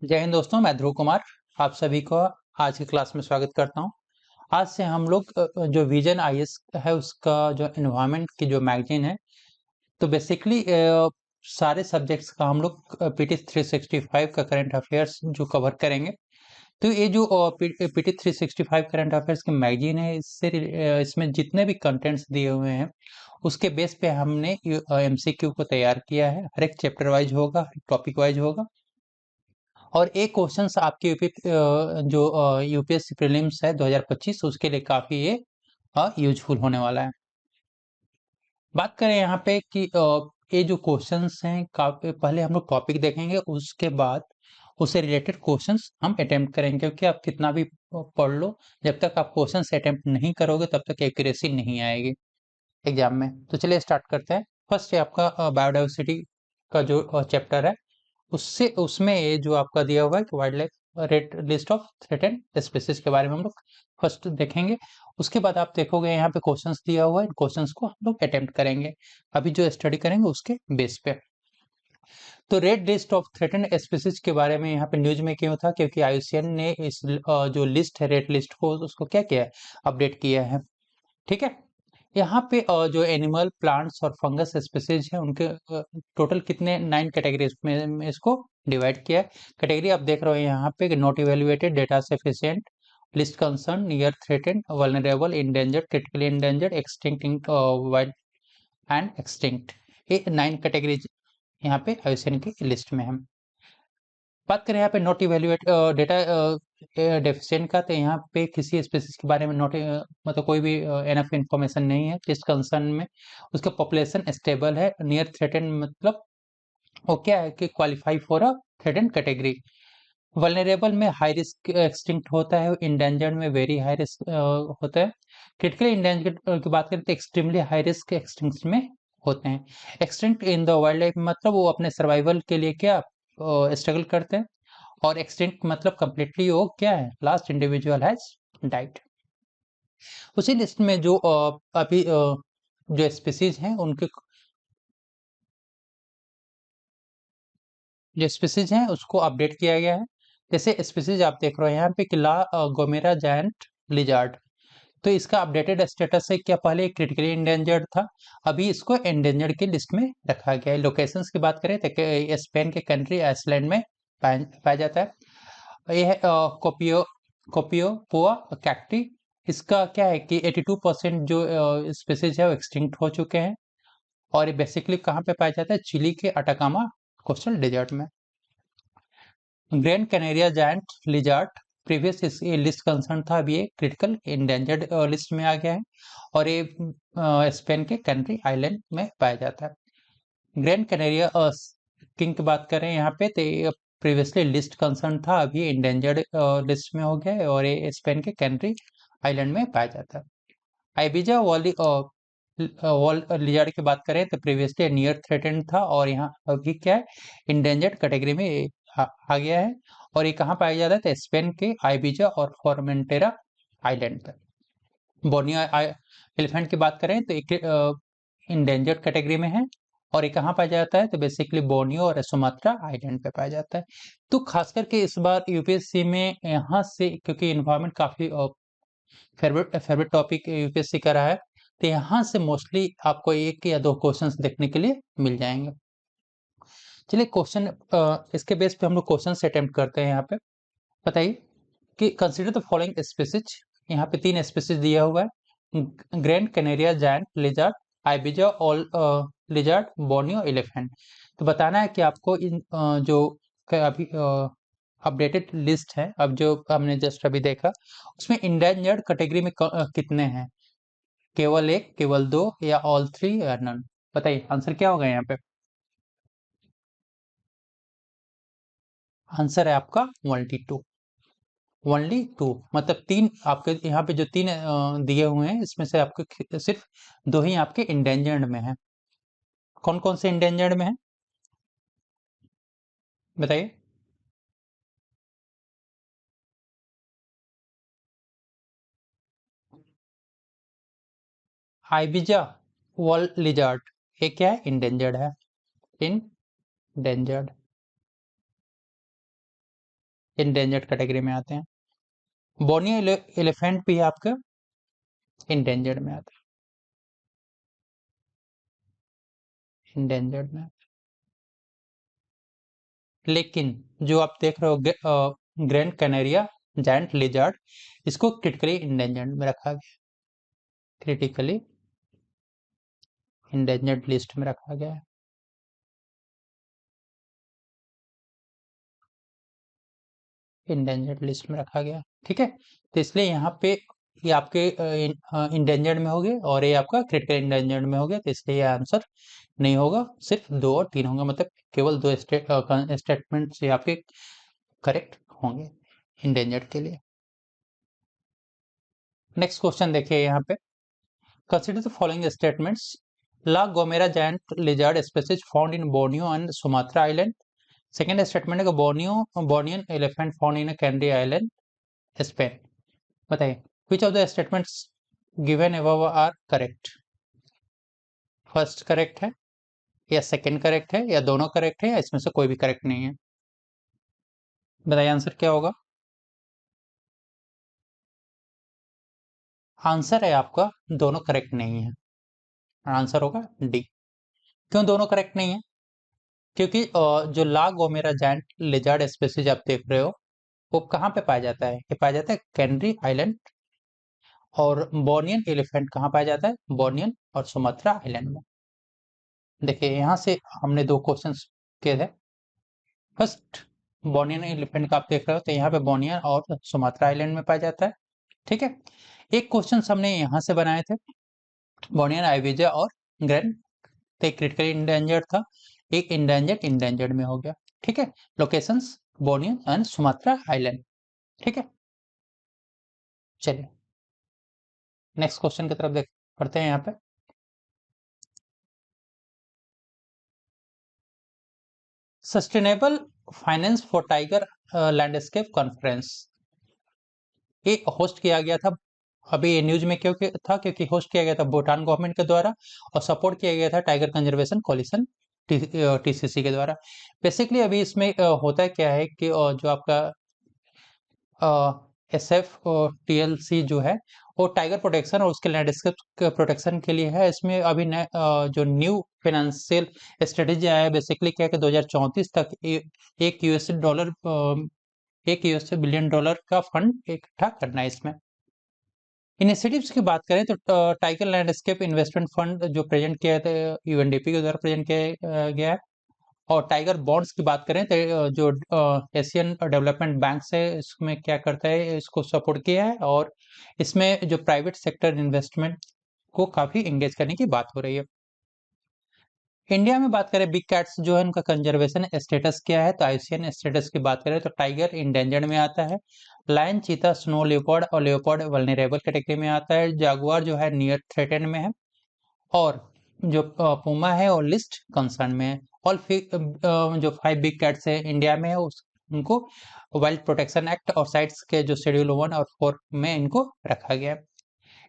जय हिंद दोस्तों, मैं ध्रुव कुमार आप सभी को आज की क्लास में स्वागत करता हूं। आज से हम लोग जो विजन आईएएस है उसका जो एनवायरनमेंट की जो मैगजीन है, तो बेसिकली सारे सब्जेक्ट्स का हम लोग पीटी 365 का करंट अफेयर्स जो कवर करेंगे। तो ये जो पीटी 365 करंट अफेयर्स की मैगजीन है, इसमें जितने भी कंटेंट्स दिए हुए हैं उसके बेस पे हमने एमसीक्यू को तैयार किया है। हर एक चैप्टर वाइज होगा, टॉपिक वाइज होगा और एक क्वेश्चंस आपके जो यूपीएससी प्रीलिम्स है 2025 उसके लिए काफी ये यूजफुल होने वाला है। बात करें यहाँ पे कि ये जो क्वेश्चंस हैं काफी, पहले हम लोग टॉपिक देखेंगे, उसके बाद उससे रिलेटेड क्वेश्चंस हम अटेम्प्ट करेंगे, क्योंकि आप कितना भी पढ़ लो, जब तक आप क्वेश्चंस अटेम्प्ट नहीं करोगे तब तक एक्यूरेसी नहीं आएगी एग्जाम में। तो चलिए स्टार्ट करते हैं। फर्स्ट है आपका बायोडाइवर्सिटी का जो चैप्टर है, उससे उसमें ये जो आपका दिया हुआ है कि wild life red list of threatened species के बारे में हम लोग फर्स्ट देखेंगे। उसके बाद आप देखोगे यहाँ पे क्वेश्चंस दिया हुआ है, इन क्वेश्चंस को हम लोग अटेम्प्ट करेंगे अभी जो स्टडी करेंगे उसके बेस पे। तो red list of threatened species के बारे में यहाँ पे न्यूज में क्यों था, क्योंकि आईयूसीएन ने इस जो लिस्ट है रेड लिस्ट को उसको क्या किया है, अपडेट किया है। ठीक है। यहाँ पे जो एनिमल प्लांट्स और फंगस स्पीसीज हैं उनके टोटल कितने 9 कैटेगरीज में इसको डिवाइड किया है। कैटेगरी आप देख रहे हो यहाँ पे, not evaluated, data sufficient, list concern, near threatened, vulnerable, endangered, critically endangered, extinct, wild and extinct. ये 9 कैटेगरीज यहाँ पे आईयूसीएन की लिस्ट में है। बात करें यहाँ पे नॉट इवेल्युएट डेटा डेफिशिएंट का, तो यहाँ पे किसी स्पीसीज के बारे में नॉट मतलब कोई भी एनफ इंफॉर्मेशन नहीं है जिस कंसर्न में। उसका पॉपुलेशन स्टेबल है। नियर थ्रेटेन मतलब वो क्या है कि qualify for a threaten category. Vulnerable में हाई रिस्क एक्सटिंक्ट होता है, इंडेंजर्ड में वेरी हाई रिस्क होता है। क्रिटिकली इंडेंजर्ड की बात करें तो एक्सट्रीमली हाई रिस्क एक्सटिंक्ट में होते हैं। Extinct in the wild life मतलब वो अपने सर्वाइवल के लिए क्या स्ट्रगल करते हैं। और एक्सटिंक्ट मतलब कंप्लीटली वो क्या है, लास्ट इंडिविजुअल हैज डाइड। उसी लिस्ट में जो अभी जो स्पीसीज हैं उनके जो स्पीसीज हैं उसको अपडेट किया गया है। जैसे स्पीसीज आप देख रहे हो यहाँ पे कि ला गोमेरा जायंट लिजार्ड, तो इसका अपडेटेड स्टेटस है क्या, पहले क्रिटिकली इंडेंजर्ड था, अभी इसको एंडेंजर्ड की लिस्ट में रखा गया है। लोकेशंस की बात करें तो स्पेन के कंट्री आइसलैंड में पाया जाता है। यह है कोपियो कोपियो पोआ कैक्टी। इसका क्या है कि 82% जो स्पीसीज है वो एक्सटिंक्ट हो चुके हैं। और ये बेसिकली कहाँ पे पाया जाता है, चिली के अटाकामा कोस्टल डेजर्ट में। Grand Canaria giant lizard, previous इस ये लिस्ट कंसर्न था, अभी ये क्रिटिकल इंडेंजर्ड लिस्ट में आ गया है। और ये स्पेन के कंट्री आइलैंड में पाया जाता है। ग्रैंड कैनेरिया किंग की बात करें यहाँ पे, तो ये प्रीवियसली लिस्ट कंसर्न था, अभी इंडेंजर्ड लिस्ट में हो गया है और ये स्पेन के कंट्री आइलैंड में पाया जाता है। आइबिजा वॉली वॉल लिजार्ड की बात करें तो प्रीवियसली नियर थ्रेटेंड था और यहाँ अभी क्या है, इंडेंजर्ड कैटेगरी में आ गया है। और ये कहाँ पाया जाता है, तो स्पेन के आइबिजा और फॉर्मेंटेरा आइलैंड पर। बोर्नियो एलिफेंट की बात करें तो एक इंडेंजर्ड कैटेगरी में है। और ये कहाँ पाया जाता है, तो बेसिकली बोर्नियो और सुमात्रा आइलैंड पे पाया जाता है। तो खास करके इस बार यूपीएससी में यहाँ से, क्योंकि इन्वायरमेंट काफी फेवरेट फेवरेट टॉपिक यूपीएससी का रहा है, तो यहाँ से मोस्टली आपको एक या दो क्वेश्चंस देखने के लिए मिल जाएंगे। चलिए क्वेश्चन इसके बेस पे हम लोग क्वेश्चन से अटेम्प्ट करते हैं। यहाँ पे बताइए कि कंसीडर द फॉलोइंग स्पीसीज। यहाँ पे 3 स्पीसीज दिया हुआ है, grand Canaria giant lizard, Ibiza all lizard, Borneo elephant. तो बताना है कि आपको इन जो अभी अपडेटेड लिस्ट है, अब जो हमने जस्ट अभी देखा, उसमें इंडेंजर्ड कैटेगरी में कितने हैं, केवल एक, केवल दो, या ऑल थ्री, या नन। बताइए आंसर क्या होगा यहाँ पे। आंसर है आपका ओनली टू। ओनली टू मतलब तीन आपके यहाँ पे जो तीन दिए हुए हैं इसमें से आपके सिर्फ दो ही आपके इंडेंजर्ड में है। कौन कौन से इंडेंजर्ड में है बताइए। आइबिजा वॉल लिजार्ड, ये क्या है, इंडेंजर्ड है। इंडेंजर्ड। इंडेंजर्ड कैटेगरी में आते हैं। बोर्नियो एलिफेंट भी आपका इंडेंजर्ड में आता है, इंडेंजर्ड में। लेकिन जो आप देख रहे हो ग्रैंड कैनेरिया जायंट लिजर्ड, इसको क्रिटिकली इंडेंजर्ड में रखा गया, क्रिटिकली इंडेंजर्ड लिस्ट में रखा गया है। इंडेंजर्ड लिस्ट में रखा गया, ठीक है। तो इसलिए यहाँ पे ये आपके इंडेंजर्ड में हो गए और ये आपका क्रिटिकल इंडेंजर्ड में हो गया, तो इसलिए ये आंसर नहीं होगा, सिर्फ 2 और 3 होंगे, मतलब केवल 2 स्टेटमेंट से आपके करेक्ट होंगे इंडेंजर्ड के लिए। नेक्स्ट क्वेश्चन देखिए यहाँ पे, consider the following statements. La Gomera giant lizard species found in Borneo and Sumatra island. Second statement है Bornean elephant found in Canary island, Spain. बताइए which of the statements given above are correct. First correct है या second correct है या दोनों correct है या इसमें से कोई भी करेक्ट नहीं है। बताइए आंसर क्या होगा। आंसर है आपका दोनों करेक्ट नहीं है, आंसर होगा डी। क्यों दोनों करेक्ट नहीं है? क्योंकि जो ला गोमेरा जायंट लिजर्ड स्पीशीज आप देख रहे हो वो कहाँ पे पाया जाता है? ये पाया जाता है कैनरी आइलैंड। और बोर्नियन एलिफेंट कहाँ पाया जाता है? बोर्नियन और सुमात्रा आइलैंड में। देखिए यहाँ से हमने 2 क्वेश्चंस किए थे। फर्स्ट बोर्नियन एलिफेंट का आप देख रहे हो तो यहाँ पे बोर्नियन और सुमात्रा आइलैंड में पाया जाता है, ठीक है। एक क्वेश्चन हमने यहाँ से बनाए थे, बोर्नियन आइविजा और ग्रैंड, तो एक क्रिटिकली इंडेंजर्ड था, एक इंडेंजर्ड में हो गया, ठीक है। Locations Bornean and Sumatra island, ठीक है। चलिए नेक्स्ट क्वेश्चन की तरफ देख पढ़ते हैं यहाँ पे। Sustainable finance for tiger landscape conference, ये होस्ट किया गया था, अभी ये न्यूज में क्यों था? क्योंकि होस्ट किया गया था भूटान गवर्नमेंट के द्वारा और सपोर्ट किया गया था टाइगर कंजर्वेशन कोलिशन टीसीसी के द्वारा। बेसिकली अभी इसमें होता क्या है कि जो आपका SF TLC जो है वो टाइगर प्रोटेक्शन और उसके लैंडस्केप प्रोटेक्शन के लिए है। इसमें अभी जो न्यू फाइनेंशियल स्ट्रेटेजी आया है, बेसिकली क्या है कि 2034 तक एक यूएस बिलियन डॉलर का फंड इकट्ठा करना है। इसमें इनिशिएटिव्स की बात करें तो टाइगर लैंडस्केप इन्वेस्टमेंट फंड जो प्रेजेंट किया था UNDP के द्वारा प्रेजेंट किया गया है। और टाइगर बॉन्ड्स की बात करें तो जो एशियन डेवलपमेंट बैंक है इसमें क्या करता है, इसको सपोर्ट किया है। और इसमें जो प्राइवेट सेक्टर इन्वेस्टमेंट को काफी एंगेज करने की बात हो रही है। इंडिया में बात करें बिग कैट्स जो है उनका कंजर्वेशन स्टेटस क्या है, तो IUCN स्टेटस की बात करें तो टाइगर इंडेंजर्ड में आता है, लायन चीता स्नो लेपर्ड और लेपर्ड वल्नरेबल कैटेगरी में आता है, जागुआर जो है नियर थ्रेटेन में है, और जो पुमा है और लिस्ट कंसर्न में है। ऑल जो 5 बिग कैट्स है इंडिया में है उनको वाइल्ड प्रोटेक्शन एक्ट और साइट्स के जो शेड्यूल 1 और 4 में इनको रखा गया है।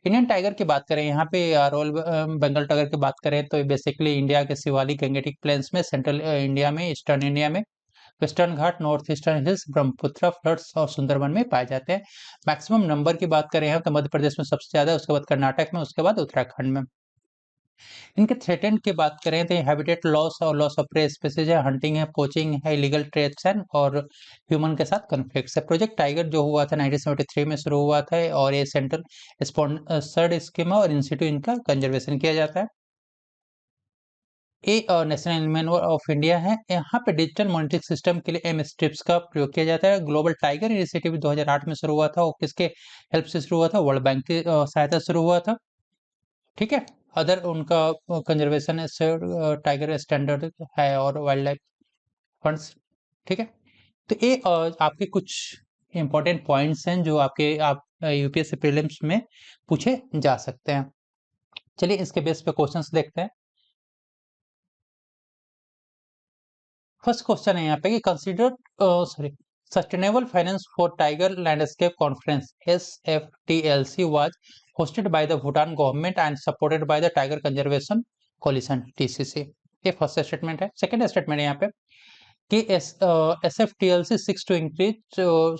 इंडियन टाइगर की बात करें यहाँ पे रॉयल बंगाल टाइगर की बात करें तो बेसिकली इंडिया के शिवालिक गंगेटिक प्लेन्स में, सेंट्रल इंडिया में, ईस्टर्न इंडिया में, western Ghat, north eastern hills, Brahmaputra floods और सुंदरबन में पाए जाते हैं। मैक्सिमम नंबर की बात करें यहाँ तो मध्य प्रदेश में सबसे ज्यादा, उसके बाद कर्नाटक में, उसके बाद उत्तराखंड में। इनके थ्रेटेंड की बात करें तो हैबिटेट लॉस और लॉस ऑफ प्रे स्पीसीज है, हंटिंग है, पोचिंग है, इलीगल ट्रेड्स और ह्यूमन के साथ कन्फ्लिक्ट्स है। प्रोजेक्ट टाइगर जो हुआ था 1973 में शुरू हुआ था और ये सेंट्रल स्पॉन्सर्ड स्कीम है और इंस्टीट्यूट इनका कंजर्वेशन किया जाता है। ये नेशनल एनिमल ऑफ इंडिया है। यहाँ पे डिजिटल मॉनिटरिंग सिस्टम के लिए M-STRIPS का प्रयोग किया जाता है। ग्लोबल टाइगर इनिशिएटिव 2008 में शुरू हुआ था और किसके हेल्प से शुरू हुआ था? वर्ल्ड बैंक की सहायता से शुरू हुआ था, ठीक है। अदर उनका कंजर्वेशन टाइगर स्टैंडर्ड है और वाइल्ड लाइफ फंड्स, ठीक है। तो ये आपके कुछ इंपॉर्टेंट पॉइंट्स हैं जो आप UPSC प्रीलिम्स में पूछे जा सकते हैं। चलिए इसके बेस पे क्वेश्चंस देखते हैं। फर्स्ट क्वेश्चन है यहाँ पे कि sustainable finance for tiger landscape conference SFTLC was hosted by the Bhutan government and supported by the Tiger Conservation Coalition TCC। ये फर्स्ट स्टेटमेंट है। सेकंड स्टेटमेंट है यहाँ पे कि SFTLC seeks to increase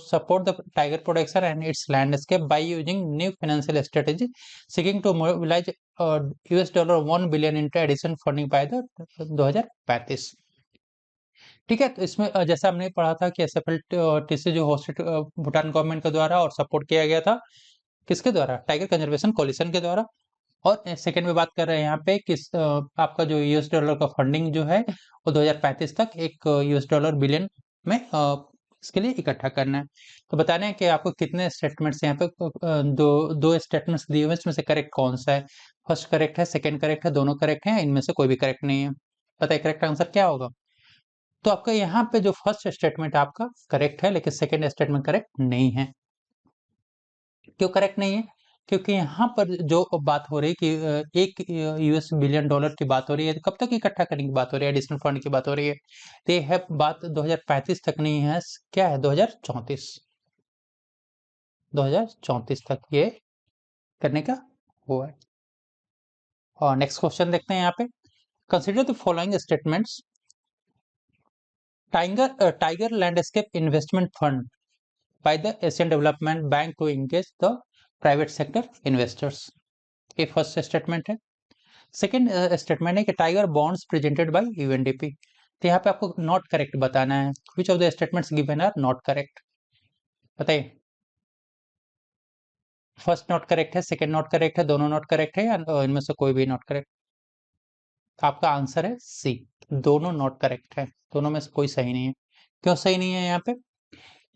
support the tiger protection and its landscape by using new financial strategy, seeking to mobilize $1 billion into additional funding by the 2035। ठीक है, तो इसमें जैसा हमने पढ़ा था कि SFLTC जो होस्टेड भूटान गवर्नमेंट के द्वारा और सपोर्ट किया गया था, किसके द्वारा? टाइगर कंजर्वेशन कोलिशन के द्वारा। और सेकंड में बात कर रहे हैं यहाँ पे कि आपका जो $1 का फंडिंग जो है वो 2035 तक एक $1 बिलियन में इसके लिए इकट्ठा करना है। तो बताना है कि आपको कितने स्टेटमेंट्स यहाँ पे दो स्टेटमेंट्स दिए हुए, इसमें से करेक्ट कौन सा है? फर्स्ट करेक्ट है, सेकंड करेक्ट है, दोनों करेक्ट हैं, इनमें से कोई भी करेक्ट नहीं है। बताइए करेक्ट आंसर क्या होगा? तो आपका यहाँ पे जो फर्स्ट स्टेटमेंट आपका करेक्ट है, लेकिन सेकंड स्टेटमेंट करेक्ट नहीं है। क्यों करेक्ट नहीं है? क्योंकि यहाँ पर जो बात हो रही है कि एक $1 बिलियन की बात हो रही है, तो कब तक इकट्ठा करने की बात हो रही है, एडिशनल फंड की बात हो रही है, तो ये है बात 2035 तक नहीं है, क्या है 2034 तक ये करने का हुआ है। और नेक्स्ट क्वेश्चन देखते हैं यहाँ पे, consider the following statements. Tiger landscape investment fund by the Asian Development Bank to engage the private sector investors। ये फर्स्ट स्टेटमेंट है। सेकंड स्टेटमेंट है कि tiger bonds presented by UNDP. तो यहाँ पे आपको नॉट करेक्ट बताना है, which of the statements given are not correct. बताइए, फर्स्ट नॉट करेक्ट है, सेकंड नॉट करेक्ट है, दोनों नॉट करेक्ट है, या इनमें से कोई भी नॉट करेक्ट? आपका आंसर है सी, दोनों नॉट करेक्ट है, दोनों में से कोई सही नहीं है। क्यों सही नहीं है? यहाँ पे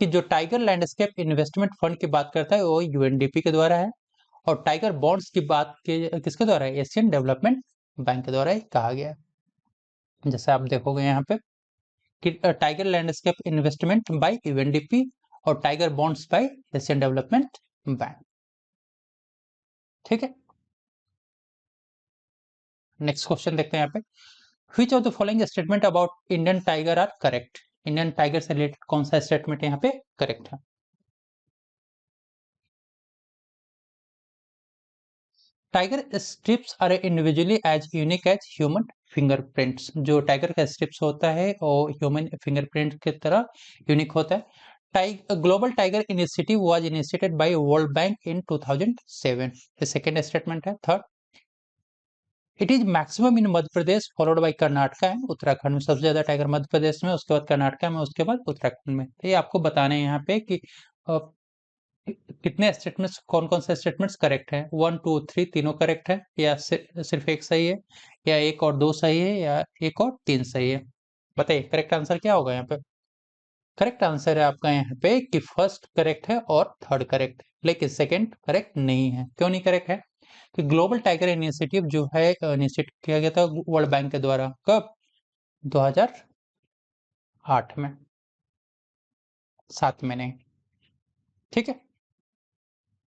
कि जो टाइगर लैंडस्केप इन्वेस्टमेंट फंड की बात करता है वो यूएनडीपी के द्वारा है, और टाइगर बॉन्ड्स की बात के किसके द्वारा है? एशियन डेवलपमेंट बैंक के द्वारा ही कहा गया है। जैसे आप देखोगे यहाँ पे कि tiger landscape investment by UNDP और tiger bonds by Asian development bank. ठीक है, नेक्स्ट क्वेश्चन देखते हैं यहाँ पे, which of the following statement about Indian tiger are correct? Indian tiger से रिलेटेड कौन सा स्टेटमेंट यहाँ पे करेक्ट है? Tiger stripes are individually as unique as human fingerprints. जो टाइगर का स्ट्रिप्स होता है और ह्यूमन फिंगरप्रिंट की तरह यूनिक होता है। Global tiger initiative was initiated by world bank in 2007। ये सेकंड स्टेटमेंट है। Third, it is maximum in Madhya Pradesh followed by Karnataka and Uttarakhand में। सबसे ज्यादा टाइगर मध्य प्रदेश में, उसके बाद कर्नाटका में, उसके बाद उत्तराखंड में। तो ये आपको बताने हैं यहाँ पे कि कितने स्टेटमेंट्स, कौन कौन से स्टेटमेंट्स करेक्ट हैं। 1 2 3 तीनों करेक्ट है, या सिर्फ एक सही है, या एक और दो सही है, या एक और तीन सही है? बताइए करेक्ट आंसर क्या होगा यहाँ पे? करेक्ट आंसर है आपका यहाँ पे कि फर्स्ट करेक्ट है और थर्ड करेक्ट है, लेकिन सेकंड करेक्ट नहीं है। क्यों नहीं करेक्ट है? कि ग्लोबल टाइगर इनिशिएटिव जो है इनिशिएट किया गया था वर्ल्ड बैंक के द्वारा, कब? 2008 में, 7 में नहीं। ठीक है,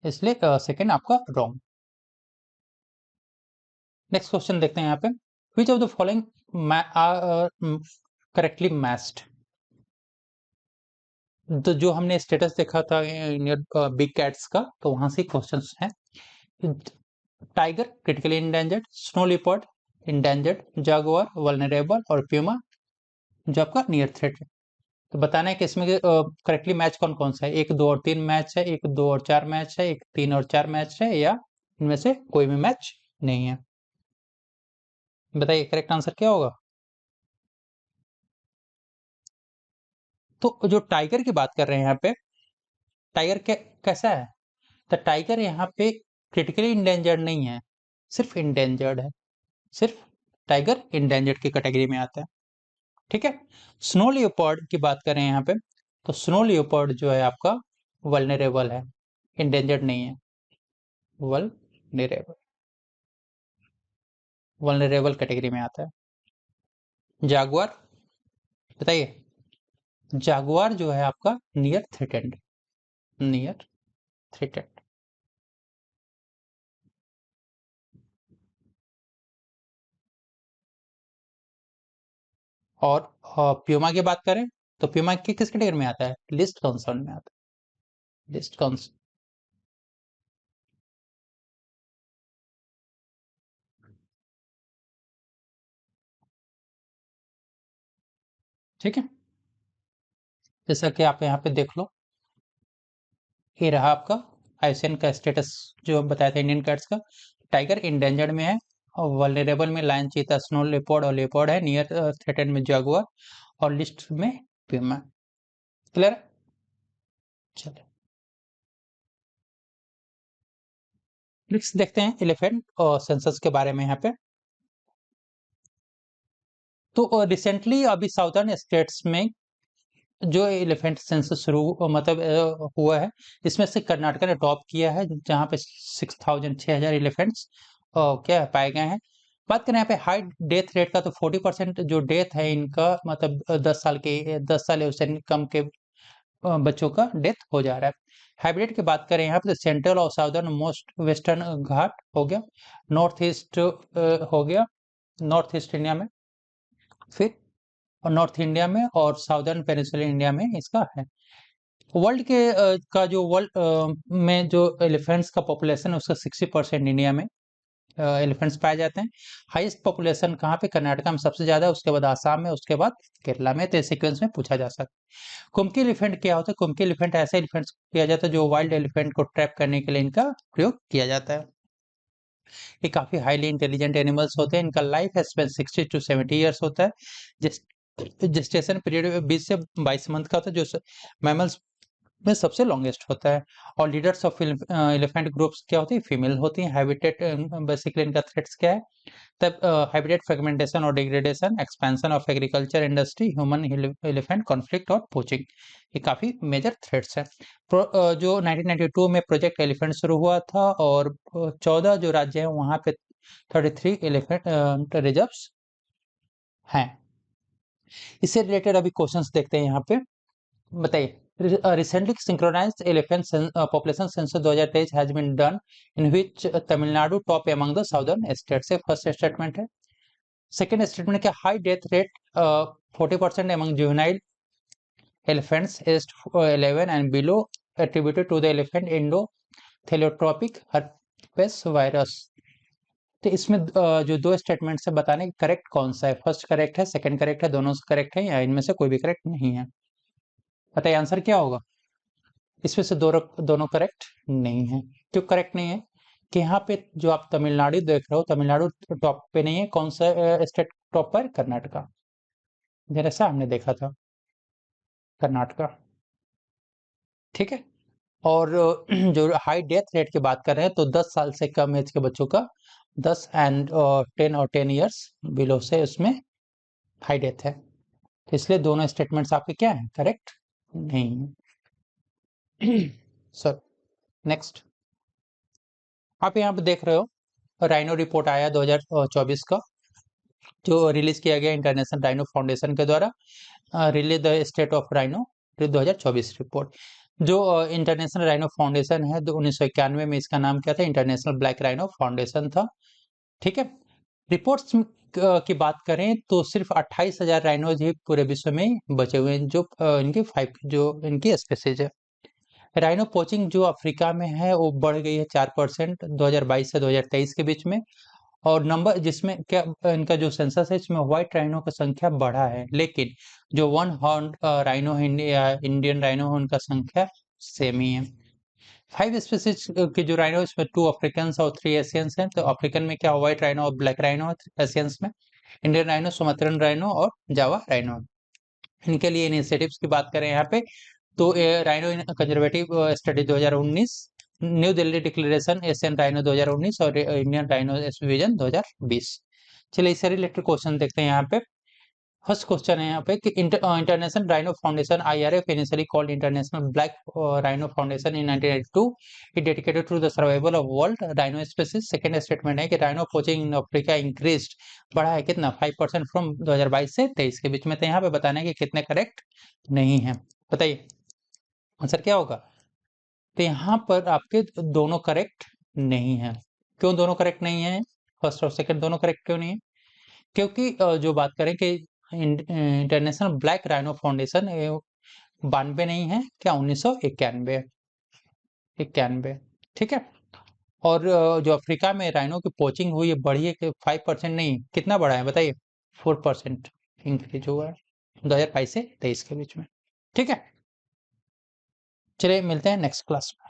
इसलिए सेकंड आपका रॉन्ग। नेक्स्ट क्वेश्चन देखते हैं यहाँ पे, विच of the following correctly matched? तो जो हमने स्टेटस देखा था बिग कैट्स का, तो वहां से क्वेश्चंस हैं। Tiger critically endangered, snow leopard endangered, jaguar vulnerable, और प्यूमा जो आपका नियर थ्रेट है। तो बताना है कि इसमें करेक्टली मैच कौन कौन सा है। 1 2 और 3 मैच है, 1 2 और 4 मैच है, 1 3 और 4 मैच है, या इनमें से कोई भी मैच नहीं है? बताइए करेक्ट आंसर क्या होगा? तो जो टाइगर की बात कर रहे हैं यहाँ पे, टाइगर कैसा है? तो टाइगर यहाँ पे क्रिटिकली इंडेंजर्ड नहीं है, सिर्फ इंडेंजर्ड है। सिर्फ टाइगर इंडेंजर्ड की कैटेगरी में आता है। ठीक है, स्नो लियोपर्ड की बात करें यहाँ पे, तो स्नो लियोपर्ड जो है आपका वल्नरेबल है, इंडेंजर्ड नहीं है। वल्नरेबल, वल्नरेबल कैटेगरी में आता है। जागुआर, बताइए, जागुआर जो है आपका नियर थ्रेटेंड, नियर थ्रेटेंड। और प्यूमा की बात करें तो प्यूमा की किस कैटेगरी में आता है? लिस्ट कंसर्न में आता है, लिस्ट कंसर्न। ठीक है, जैसा कि आप यहाँ पे देख लो, ये रहा आपका आईसीएन का स्टेटस जो बताया था इंडियन कैट्स का। टाइगर इंडेंजर्ड में है, और वल्नरेबल में लायन, चीता, स्नो लेपर्ड और लेपर्ड है, नियर थ्रेटेंड में जगुआर, और लिस्ट में प्यूमा। क्लियर? चलिए नेक्स्ट देखते हैं एलिफेंट और सेंसस के बारे में यहाँ पे। तो रिसेंटली अभी साउथर्न स्टेट्स में जो एलिफेंट सेंसस शुरू मतलब हुआ है, इसमें से कर्नाटक ने टॉप किया है, जहाँ पे 6,000 एलिफेंट्स क्या पाए गए हैं। बात करें यहाँ पे हाई डेथ रेट का, तो 40% जो डेथ है इनका, मतलब 10 साल या उससे कम के बच्चों का डेथ हो जा रहा है। हाइब्रिड की बात करें यहाँ पे, तो सेंट्रल और साउदर्न मोस्ट वेस्टर्न घाट हो गया, नॉर्थ ईस्ट हो गया, नॉर्थ ईस्ट इंडिया में, फिर और नॉर्थ इंडिया में और साउदर्न पेनिनसुलर इंडिया में इसका है। वर्ल्ड के का जो वर्ल्ड में जो एलिफेंट्स का पॉपुलेशन है, उसका 60% इंडिया में एलिफेंट्स पाए जाते हैं। हाईएस्ट पॉपुलेशन कहाँ पे? कर्नाटका में सबसे ज्यादा है, उसके बाद आसाम में, उसके बाद केरला में। तो सीक्वेंस में पूछा जा सकता है। कुम्की एलिफेंट क्या होता है? कुम्की एलिफेंट ऐसे एलिफेंट्स किया जाता है जो वाइल्ड एलिफेंट को ट्रैप करने के लिए इनका प्रयोग किया जाता है। ये काफी हाईली इंटेलिजेंट एनिमल्स होते हैं। इनका लाइफ स्पेन 60 to 70 ईयर्स होता है। जिस जेस्टेशन पीरियड 20 से 22 मंथ का होता है, जो मैमल्स में सबसे लॉन्गेस्ट होता है। और लीडर्स ऑफ एलिफेंट ग्रुप्स क्या होती है? फीमेल होती हैं। हैबिटेट बेसिकली इनका थ्रेट्स क्या है? तब हैबिटेट फ्रेगमेंटेशन और degradation, expansion of agriculture industry, human elephant conflict और पोचिंग, ये काफी मेजर थ्रेट्स हैं। जो 1992 में प्रोजेक्ट एलिफेंट शुरू हुआ था, और 14 जो राज्य हैं वहां पे 33 एलिफेंट रिजर्व्स हैं। इससे रिलेटेड अभी क्वेश्चंस देखते हैं यहाँ पे। बताइए, recently synchronized elephant population census 2023 has been done in which Tamil Nadu top among the southern states है। फर्स्ट स्टेटमेंट है। सेकेंड स्टेटमेंट क्या? High death rate 40% among juvenile elephants aged 11 and below attributed to the elephant endotheliotrophic herpes virus। तो इसमें जो दो statement से बताने की करेक्ट कौन सा है? फर्स्ट करेक्ट है, सेकंड करेक्ट है, दोनों से करेक्ट है, या इनमें से कोई भी करेक्ट नहीं है? बताइए आंसर क्या होगा? इसमें से दोनों करेक्ट नहीं है। क्यों करेक्ट नहीं है? कि यहाँ पे जो आप तमिलनाडु देख रहे हो, तमिलनाडु टॉप पे नहीं है। कौन सा स्टेट टॉप पर? कर्नाटका। जैसा हमने देखा था, कर्नाटका। ठीक है। और जो हाई डेथ रेट की बात कर रहे हैं, तो 10 साल से कम एज के बच्चों का 10 एंड 10 और 10 इयर्स बिलो से उसमें हाई डेथ है। तो इसलिए दोनों स्टेटमेंट्स आपके क्या हैं? करेक्ट नहीं है। सर नेक्स्ट, आप यहाँ पे देख रहे हो राइनो रिपोर्ट आया 2024 का, जो रिलीज किया गया इंटरनेशनल राइनो फाउंडेशन के द्वारा। Release the state of rhino 2024 report. जो इंटरनेशनल राइनो फाउंडेशन है, 1991 में इसका नाम क्या था? इंटरनेशनल ब्लैक राइनो फाउंडेशन था। ठीक है। रिपोर्ट्स की बात करें तो सिर्फ 28,000 राइनोज ही पूरे विश्व में बचे हुए हैं, जो इनकी स्पेसीज है। राइनो पोचिंग जो अफ्रीका में है, वो बढ़ गई है 4% 2022 से 2023 के बीच में। और नंबर जिसमें क्या इनका जो सेंसस है, इसमें व्हाइट राइनो का संख्या बढ़ा है, लेकिन जो one horn rhino Indian rhino है, उनका संख्या सेम ही है। 5 स्पीसीज की जो राइनो, इसमें 2 अफ्रीकन और 3 एशियंस हैं। तो अफ्रीकन में क्या? व्हाइट राइनो और ब्लैक राइनो। एशियंस में इंडियन राइनो, सुमात्रन राइनो और जावा राइनो। इनके लिए इनिशिएटिव्स की बात करें यहाँ पे, तो rhino conservative study 2019, new Delhi declaration Asian rhino 2019 और इंडियन राइनो विजन 2020। चलिए इससे रिलेटेड क्वेश्चन देखते हैं यहाँ पे। फर्स्ट क्वेश्चन है यहाँ पे कि international rhino foundation IRF, initially called international black rhino foundation in 1982, it dedicated to the survival of world rhino species. Second statement है कि rhino poaching in Africa increased, बढ़ा है कितना? 5% फ्रॉम 2022 से 23 के बीच में। तो यहाँ पे बताना है कि कितने करेक्ट नहीं है। बताइए आंसर क्या होगा? तो यहाँ पर आपके दोनों करेक्ट नहीं है। क्यों दोनों करेक्ट नहीं है? फर्स्ट और सेकंड दोनों करेक्ट क्यों नहीं है? क्योंकि जो बात करें कि इंटरनेशनल ब्लैक राइनो फाउंडेशन 92 नहीं है, क्या 1991, 91। ठीक है। और जो अफ्रीका में राइनो की पोचिंग हुई है, बढ़ी है कि 5% नहीं, कितना बढ़ा है बताइए? 4% इंक्रीज हुआ है 2022 से 23 के बीच में। ठीक है। चलिए मिलते हैं नेक्स्ट क्लास में।